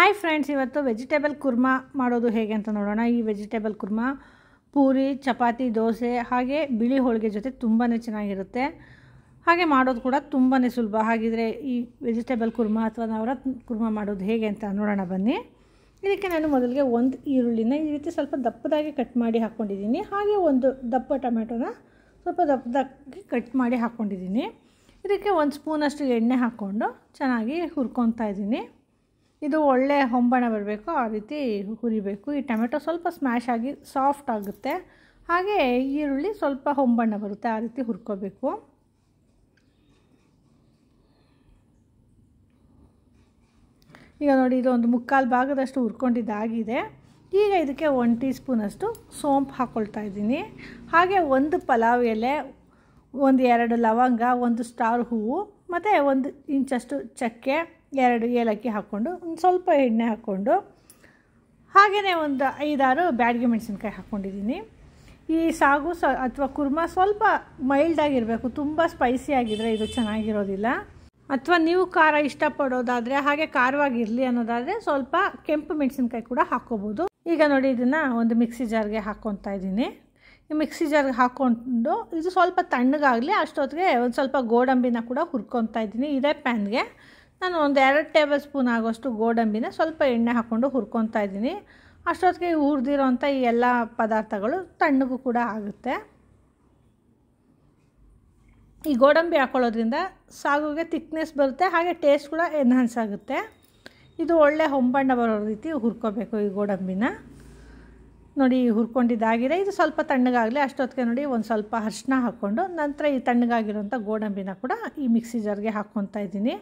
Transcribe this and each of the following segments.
Hi friends, ಇವತ್ತು vegetable Kurma ಮಾಡೋದು ಹೇಗೆ ಅಂತ ನೋಡೋಣ. ಈ ವೆಜಿಟೇಬಲ್ ಕುರ್ಮಾ ಪೂರಿ, ಚಪಾತಿ, ದೋಸೆ ಹಾಗೆ ಬಿಳಿ ಹೋಳಿಗೆ ಜೊತೆ ತುಂಬಾ ಚೆನ್ನಾಗಿರುತ್ತೆ. ಹಾಗೆ ಮಾಡೋದು ಕೂಡ ತುಂಬಾ ಸುಲಭ. ಹಾಗಿದ್ರೆ ಈ ವೆಜಿಟೇಬಲ್ ಕುರ್ಮಾ ಅಥವಾ ನವರತ್ನ ಕುರ್ಮಾ ಮಾಡೋದು ಹೇಗೆ ಅಂತ ನೋಡೋಣ ಬನ್ನಿ. ಇದಕ್ಕೆ ನಾನು ಮೊದಲಿಗೆ ಒಂದು ಈರುಳ್ಳಿನ ಈ ರೀತಿ ಸ್ವಲ್ಪ ದಪ್ಪದಾಗಿ ಕಟ್ ಮಾಡಿ ಹಾಕ್ಕೊಂಡಿದ್ದೀನಿ. ಹಾಗೆ ಒಂದು ದಪ್ಪ ಟೊಮೆಟೊನ ಸ್ವಲ್ಪ ದಪ್ಪದಾಗಿ ಕಟ್ ಮಾಡಿ ಹಾಕ್ಕೊಂಡಿದ್ದೀನಿ. ಇದಕ್ಕೆ ಒಂದು ಸ್ಪೂನಷ್ಟು ಎಣ್ಣೆ ಹಾಕ್ಕೊಂಡು ಚೆನ್ನಾಗಿ ಹುರ್ಕೊತಾ ಇದ್ದೀನಿ. ಇದು ಒಳ್ಳೆ ಹೊಂಬಣ ಬರಬೇಕು, ಆ ರೀತಿ ಹುರಿಬೇಕು. ಈ ಟೊಮೆಟೊ ಸ್ವಲ್ಪ ಸ್ಮ್ಯಾಶ್ ಆಗಿ ಸಾಫ್ಟ್ ಆಗುತ್ತೆ, ಹಾಗೆ ಈರುಳ್ಳಿ ಸ್ವಲ್ಪ ಹೊಂಬಣ್ಣ ಬರುತ್ತೆ, ಆ ರೀತಿ ಹುರ್ಕೋಬೇಕು. ಈಗ ನೋಡಿ, ಇದು ಒಂದು ಮುಕ್ಕಾಲು ಭಾಗದಷ್ಟು ಹುರ್ಕೊಂಡಿದ್ದಾಗಿದೆ. ಈಗ ಇದಕ್ಕೆ 1 ಟೀ ಸ್ಪೂನಷ್ಟು ಸೋಂಪು ಹಾಕ್ಕೊಳ್ತಾ ಇದ್ದೀನಿ. ಹಾಗೆ ಒಂದು ಪಲಾವ್ ಎಲೆ, 1-2 ಲವಂಗ, 1 ಸ್ಟಾರ್ ಹೂವು ಮತ್ತು 1 ಇಂಚಷ್ಟು ಚಕ್ಕೆ, 2 ಏಲಕ್ಕಿ ಹಾಕ್ಕೊಂಡು ಒಂದು ಸ್ವಲ್ಪ ಎಣ್ಣೆ ಹಾಕ್ಕೊಂಡು, ಹಾಗೆಯೇ ಒಂದು 5-6 ಬ್ಯಾಡಗಿ ಮೆಣಸಿನ್ಕಾಯಿ ಹಾಕ್ಕೊಂಡಿದ್ದೀನಿ. ಈ ಸಾಗು ಅಥವಾ ಕುರ್ಮಾ ಸ್ವಲ್ಪ ಮೈಲ್ಡಾಗಿರಬೇಕು, ತುಂಬ ಸ್ಪೈಸಿ ಆಗಿದ್ದರೆ ಇದು ಚೆನ್ನಾಗಿರೋದಿಲ್ಲ. ಅಥವಾ ನೀವು ಖಾರ ಇಷ್ಟಪಡೋದಾದರೆ, ಹಾಗೆ ಖಾರವಾಗಿರಲಿ ಅನ್ನೋದಾದರೆ ಸ್ವಲ್ಪ ಕೆಂಪು ಮೆಣಸಿನ್ಕಾಯಿ ಕೂಡ ಹಾಕ್ಕೋಬೋದು. ಈಗ ನೋಡಿ, ಇದನ್ನು ಒಂದು ಮಿಕ್ಸಿ ಜಾರ್ಗೆ ಹಾಕ್ಕೊತಾ ಇದ್ದೀನಿ. ಈ ಮಿಕ್ಸಿ ಜಾರ್ಗೆ ಹಾಕ್ಕೊಂಡು ಇದು ಸ್ವಲ್ಪ ತಣ್ಣಗಾಗಲಿ ಅಷ್ಟೊತ್ತಿಗೆ ಒಂದು ಸ್ವಲ್ಪ ಗೋಡಂಬಿನ ಕೂಡ ಹುರ್ಕೊತಾ ಇದ್ದೀನಿ. ಇದೇ ಪ್ಯಾನ್ಗೆ ನಾನು ಒಂದು 2 ಟೇಬಲ್ ಸ್ಪೂನ್ ಆಗೋಷ್ಟು ಗೋಡಂಬಿನ ಸ್ವಲ್ಪ ಎಣ್ಣೆ ಹಾಕ್ಕೊಂಡು ಹುರ್ಕೊತಾ ಇದ್ದೀನಿ. ಅಷ್ಟೊತ್ತಿಗೆ ಹುರಿದಿರೋಂಥ ಈ ಎಲ್ಲ ಪದಾರ್ಥಗಳು ತಣ್ಣಗೂ ಕೂಡ ಆಗುತ್ತೆ. ಈ ಗೋಡಂಬಿ ಹಾಕ್ಕೊಳ್ಳೋದ್ರಿಂದ ಸಾಗುಗೆ ತಿಕ್ನೆಸ್ ಬರುತ್ತೆ, ಹಾಗೆ ಟೇಸ್ಟ್ ಕೂಡ ಎನ್ಹಾನ್ಸ್ ಆಗುತ್ತೆ. ಇದು ಒಳ್ಳೆ ಹೊಂಬಣ್ಣ ಬರೋ ರೀತಿ ಹುರ್ಕೋಬೇಕು ಈ ಗೋಡಂಬಿನ. ನೋಡಿ, ಹುರ್ಕೊಂಡಿದ್ದಾಗಿದೆ. ಇದು ಸ್ವಲ್ಪ ತಣ್ಣಗಾಗಲಿ ಅಷ್ಟೊತ್ತಿಗೆ ನೋಡಿ ಒಂದು ಸ್ವಲ್ಪ ಅರಿಶಿನ ಹಾಕ್ಕೊಂಡು ನಂತರ ಈ ತಣ್ಣಗಾಗಿರೋಂಥ ಗೋಡಂಬಿನ ಕೂಡ ಈ ಮಿಕ್ಸಿ ಜಾರ್ಗೆ ಹಾಕ್ಕೊತಾ ಇದ್ದೀನಿ.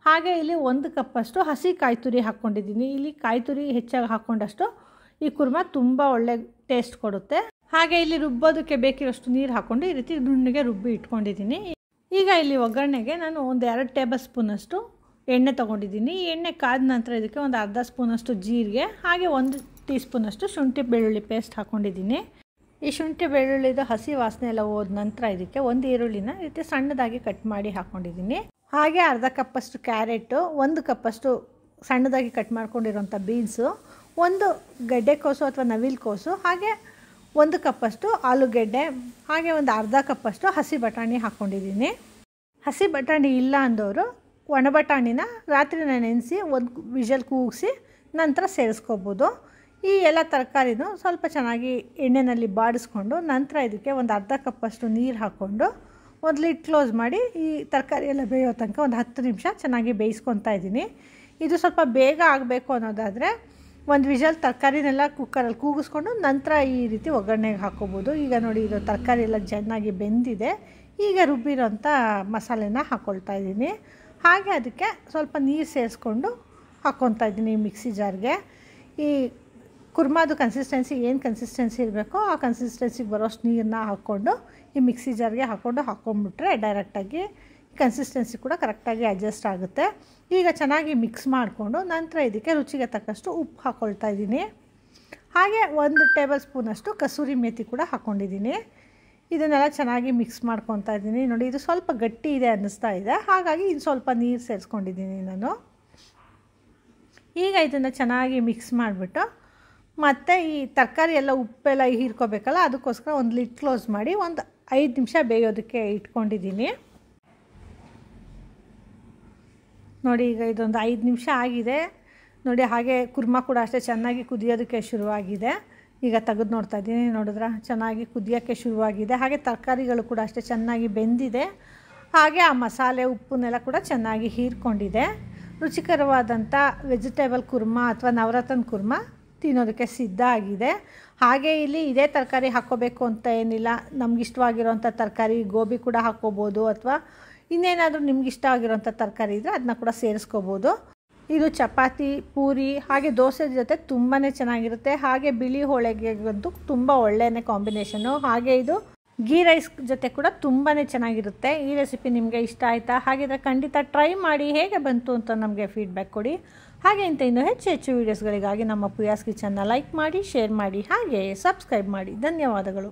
ಹಾಗೆ ಇಲ್ಲಿ 1 ಕಪ್ಪಷ್ಟು ಹಸಿ ಕಾಯಿ ತುರಿ ಹಾಕ್ಕೊಂಡಿದ್ದೀನಿ. ಇಲ್ಲಿ ಕಾಯಿ ತುರಿ ಹೆಚ್ಚಾಗಿ ಹಾಕ್ಕೊಂಡಷ್ಟು ಈ ಕುರ್ಮಾ ತುಂಬ ಒಳ್ಳೆ ಟೇಸ್ಟ್ ಕೊಡುತ್ತೆ. ಹಾಗೆ ಇಲ್ಲಿ ರುಬ್ಬೋದಕ್ಕೆ ಬೇಕಿರೋಷ್ಟು ನೀರು ಹಾಕ್ಕೊಂಡು ಈ ರೀತಿ ನುಣ್ಣಗೆ ರುಬ್ಬಿ ಇಟ್ಕೊಂಡಿದ್ದೀನಿ. ಈಗ ಇಲ್ಲಿ ಒಗ್ಗರಣೆಗೆ ನಾನು ಒಂದು 2 ಟೇಬಲ್ ಸ್ಪೂನಷ್ಟು ಎಣ್ಣೆ ತೊಗೊಂಡಿದ್ದೀನಿ. ಈ ಎಣ್ಣೆ ಕಾದ ನಂತರ ಇದಕ್ಕೆ ಒಂದು ಅರ್ಧ ಸ್ಪೂನಷ್ಟು ಜೀರಿಗೆ, ಹಾಗೆ 1 ಟೀ ಸ್ಪೂನಷ್ಟು ಶುಂಠಿ ಬೆಳ್ಳುಳ್ಳಿ ಪೇಸ್ಟ್ ಹಾಕ್ಕೊಂಡಿದ್ದೀನಿ. ಈ ಶುಂಠಿ ಬೆಳ್ಳುಳ್ಳಿದು ಹಸಿ ವಾಸನೆ ಎಲ್ಲ ಹೋದ ನಂತರ ಇದಕ್ಕೆ 1 ಈರುಳ್ಳಿನ ಈ ರೀತಿ ಸಣ್ಣದಾಗಿ ಕಟ್ ಮಾಡಿ ಹಾಕ್ಕೊಂಡಿದ್ದೀನಿ. ಹಾಗೆ ಅರ್ಧ ಕಪ್ಪಷ್ಟು ಕ್ಯಾರೆಟು, 1 ಕಪ್ಪಷ್ಟು ಸಣ್ಣದಾಗಿ ಕಟ್ ಮಾಡ್ಕೊಂಡಿರೋಂಥ ಬೀನ್ಸು, 1 ಗಡ್ಡೆಕೋಸು ಅಥವಾ ನವಿಲುಕೋಸು, ಹಾಗೆ 1 ಕಪ್ಪಷ್ಟು ಆಲೂಗೆಡ್ಡೆ, ಹಾಗೆ ಒಂದು ಅರ್ಧ ಕಪ್ಪಷ್ಟು ಹಸಿ ಬಟಾಣಿ ಹಾಕ್ಕೊಂಡಿದ್ದೀನಿ. ಹಸಿ ಬಟಾಣಿ ಇಲ್ಲ ಅಂದವರು ಒಣ ಬಟಾಣಿನ ರಾತ್ರಿನ ನೆನೆಸಿ 1 ವಿಷಲ್ ಕೂಗಿಸಿ ನಂತರ ಸೇರಿಸ್ಕೋಬೋದು. ಈ ಎಲ್ಲ ತರಕಾರಿನೂ ಸ್ವಲ್ಪ ಚೆನ್ನಾಗಿ ಎಣ್ಣೆಯಲ್ಲಿ ಬಾಡಿಸ್ಕೊಂಡು ನಂತರ ಇದಕ್ಕೆ ಒಂದು ಅರ್ಧ ಕಪ್ಪಷ್ಟು ನೀರು ಹಾಕ್ಕೊಂಡು ಒಂದು ಲಿಡ್ ಕ್ಲೋಸ್ ಮಾಡಿ ಈ ತರಕಾರಿ ಎಲ್ಲ ಬೇಯೋ ತನಕ ಒಂದು 10 ನಿಮಿಷ ಚೆನ್ನಾಗಿ ಬೇಯಿಸ್ಕೊತಾ ಇದ್ದೀನಿ. ಇದು ಸ್ವಲ್ಪ ಬೇಗ ಆಗಬೇಕು ಅನ್ನೋದಾದರೆ 1 ವಿಷಲ್ ತರಕಾರಿನೆಲ್ಲ ಕುಕ್ಕರಲ್ಲಿ ಕೂಗಿಸ್ಕೊಂಡು ನಂತರ ಈ ರೀತಿ ಒಗ್ಗರಣೆಗೆ ಹಾಕ್ಕೋಬೋದು. ಈಗ ನೋಡಿ, ಇದು ತರಕಾರಿ ಎಲ್ಲ ಚೆನ್ನಾಗಿ ಬೆಂದಿದೆ. ಈಗ ರುಬ್ಬಿರೋಂಥ ಮಸಾಲೆನ ಹಾಕ್ಕೊಳ್ತಾ ಇದ್ದೀನಿ. ಹಾಗೆ ಅದಕ್ಕೆ ಸ್ವಲ್ಪ ನೀರು ಸೇರಿಸ್ಕೊಂಡು ಹಾಕ್ಕೊತಾ ಇದ್ದೀನಿ ಈ ಮಿಕ್ಸಿ ಜಾರ್ಗೆ. ಈ ಕುರ್ಮಾದು ಕನ್ಸಿಸ್ಟೆನ್ಸಿ ಏನು ಕನ್ಸಿಸ್ಟೆನ್ಸಿ ಇರಬೇಕೋ ಆ ಕನ್ಸಿಸ್ಟೆನ್ಸಿಗೆ ಬರೋಷ್ಟು ನೀರನ್ನ ಹಾಕ್ಕೊಂಡು ಈ ಮಿಕ್ಸಿ ಜಾರ್ಗೆ ಹಾಕ್ಕೊಂಡ್ಬಿಟ್ರೆ ಡೈರೆಕ್ಟಾಗಿ ಕನ್ಸಿಸ್ಟೆನ್ಸಿ ಕೂಡ ಕರೆಕ್ಟಾಗಿ ಅಡ್ಜಸ್ಟ್ ಆಗುತ್ತೆ. ಈಗ ಚೆನ್ನಾಗಿ ಮಿಕ್ಸ್ ಮಾಡಿಕೊಂಡು ನಂತರ ಇದಕ್ಕೆ ರುಚಿಗೆ ತಕ್ಕಷ್ಟು ಉಪ್ಪು ಹಾಕ್ಕೊಳ್ತಾ ಇದ್ದೀನಿ. ಹಾಗೆ 1 ಟೇಬಲ್ ಸ್ಪೂನಷ್ಟು ಕಸೂರಿ ಮೇಥಿ ಕೂಡ ಹಾಕ್ಕೊಂಡಿದ್ದೀನಿ. ಇದನ್ನೆಲ್ಲ ಚೆನ್ನಾಗಿ ಮಿಕ್ಸ್ ಮಾಡ್ಕೊತಾ ಇದ್ದೀನಿ. ನೋಡಿ, ಇದು ಸ್ವಲ್ಪ ಗಟ್ಟಿ ಇದೆ ಅನ್ನಿಸ್ತಾ ಇದೆ, ಹಾಗಾಗಿ ಇನ್ನು ಸ್ವಲ್ಪ ನೀರು ಸೇರಿಸ್ಕೊಂಡಿದ್ದೀನಿ ನಾನು. ಈಗ ಇದನ್ನು ಚೆನ್ನಾಗಿ ಮಿಕ್ಸ್ ಮಾಡಿಬಿಟ್ಟು ಮತ್ತು ಈ ತರಕಾರಿ ಎಲ್ಲ ಉಪ್ಪೆಲ್ಲ ಹೀರ್ಕೋಬೇಕಲ್ಲ, ಅದಕ್ಕೋಸ್ಕರ ಒಂದು ಲಿಡ್ ಕ್ಲೋಸ್ ಮಾಡಿ ಒಂದು 5 ನಿಮಿಷ ಬೇಯೋದಕ್ಕೆ ಇಟ್ಕೊಂಡಿದ್ದೀನಿ. ನೋಡಿ, ಈಗ ಇದೊಂದು 5 ನಿಮಿಷ ಆಗಿದೆ ನೋಡಿ. ಹಾಗೆ ಕುರ್ಮಾ ಕೂಡ ಅಷ್ಟೇ ಚೆನ್ನಾಗಿ ಕುದಿಯೋದಕ್ಕೆ ಶುರುವಾಗಿದೆ. ಈಗ ತೆಗೆದು ನೋಡ್ತಾ ಇದ್ದೀನಿ, ನೋಡಿದ್ರೆ ಚೆನ್ನಾಗಿ ಕುದಿಯೋಕ್ಕೆ ಶುರುವಾಗಿದೆ. ಹಾಗೆ ತರಕಾರಿಗಳು ಕೂಡ ಅಷ್ಟೇ ಚೆನ್ನಾಗಿ ಬೆಂದಿದೆ. ಹಾಗೆ ಆ ಮಸಾಲೆ ಉಪ್ಪನ್ನೆಲ್ಲ ಕೂಡ ಚೆನ್ನಾಗಿ ಹೀರ್ಕೊಂಡಿದೆ. ರುಚಿಕರವಾದಂಥ ವೆಜಿಟೇಬಲ್ ಕುರ್ಮಾ ಅಥವಾ ನವರತ್ನ ಕುರ್ಮಾ ತಿನ್ನೋದಕ್ಕೆ ಸಿದ್ಧ ಆಗಿದೆ. ಹಾಗೆ ಇಲ್ಲಿ ಇದೇ ತರಕಾರಿ ಹಾಕ್ಕೋಬೇಕು ಅಂತ ಏನಿಲ್ಲ, ನಮಗಿಷ್ಟವಾಗಿರೋಂಥ ತರಕಾರಿ ಗೋಬಿ ಕೂಡ ಹಾಕ್ಕೋಬೋದು, ಅಥವಾ ಇನ್ನೇನಾದರೂ ನಿಮ್ಗಿಷ್ಟ ಆಗಿರೋಂಥ ತರಕಾರಿ ಇದ್ದರೆ ಅದನ್ನ ಕೂಡ ಸೇರಿಸ್ಕೋಬೋದು. ಇದು ಚಪಾತಿ, ಪೂರಿ ಹಾಗೆ ದೋಸೆ ಜೊತೆ ತುಂಬಾ ಚೆನ್ನಾಗಿರುತ್ತೆ. ಹಾಗೆ ಬಿಳಿ ಹೋಳಿಗೆಗಂತೂ ತುಂಬ ಒಳ್ಳೆಯೇ ಕಾಂಬಿನೇಷನು. ಹಾಗೆ ಇದು ಗೀ ರೈಸ್ ಜೊತೆ ಕೂಡ ತುಂಬಾ ಚೆನ್ನಾಗಿರುತ್ತೆ. ಈ ರೆಸಿಪಿ ನಿಮಗೆ ಇಷ್ಟ ಆಯಿತಾ? ಹಾಗಿದ್ರೆ ಖಂಡಿತ ಟ್ರೈ ಮಾಡಿ, ಹೇಗೆ ಬಂತು ಅಂತ ನಮಗೆ ಫೀಡ್ಬ್ಯಾಕ್ ಕೊಡಿ. ಹಾಗೆ ಇನ್ನೂ ಹೆಚ್ಚು ವೀಡಿಯೋಸ್ಗಳಿಗಾಗಿ ನಮ್ಮ ಪುಯಾಸ್ ಕಿಚನ್ನ ಲೈಕ್ ಮಾಡಿ, ಶೇರ್ ಮಾಡಿ, ಹಾಗೆ ಸಬ್ಸ್ಕ್ರೈಬ್ ಮಾಡಿ. ಧನ್ಯವಾದಗಳು.